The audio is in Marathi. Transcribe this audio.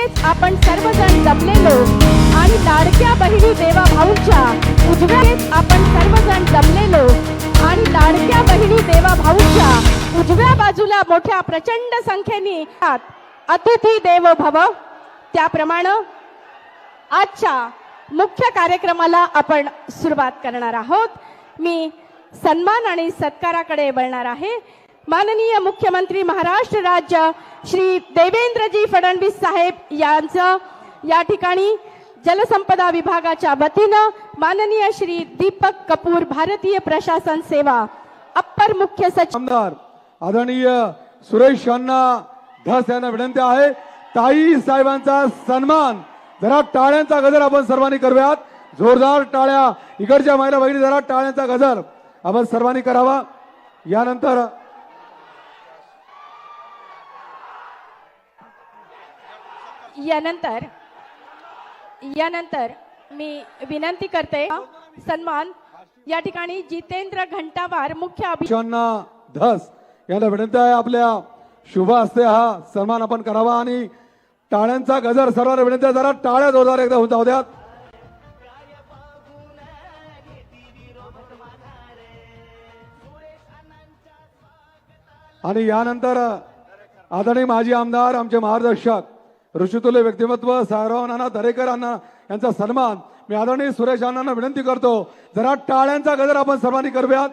उजव्याच आपण सर्वजण जमलेलो आणि लाडक्या बहिणी देवा भाऊंच्या उजव्याच आपण सर्वजण जमलेलो आणि लाडक्या बहिणी देवा भाऊंच्या उजव्या बाजूला मोठ्या प्रचंड संख्येने अतिथी देवो भव, त्याप्रमाणे आजच्या मुख्य कार्यक्रमाला आपण सुरुवात करणार आहोत. मी सन्मान आणि सत्काराकडे वळणार आहे. माननीय मुख्यमंत्री महाराष्ट्र राज्य श्री देवेंद्रजी फडणवीस साहेब यांचं या ठिकाणी जलसंपदा विभागाच्या वतीनं माननीय श्री दीपक कपूर भारतीय प्रशासन सेवा अप्पर मुख्य सचिव आमदार आदरणीय सुरेश अण्णा धस यांना विनंती आहे, ताई साहेबांचा सन्मान जरा टाळ्यांचा गजर आपण सर्वांनी करूयात. जोरदार टाळ्या, इकडच्या महिला भगिनी जरा टाळ्यांचा गजर आपण सर्वांनी करावा. यानंतर मी विनंती करते सन्मान या ठिकाणी जितेंद्र घंटावार मुख्य अण्णा धस यांना विनंती आहे, आपल्या शुभ हस्ते हा सन्मान आपण करावा आणि टाळ्यांचा गजर सर्वांना विनंती आहे, जरा टाळ्या जोरदार एकदा होऊन जाऊ द्यात. आणि यानंतर आदरणीय माजी आमदार आमचे मार्गदर्शक ऋषितुल्य व्यक्तिमत्व साहेबराव नाना दरेकर यांचा सन्मान मी आदरणीय सुरेश अण्णांना विनंती करतो, जरा टाळ्यांचा गजर आपण सर्वांनी करूयात.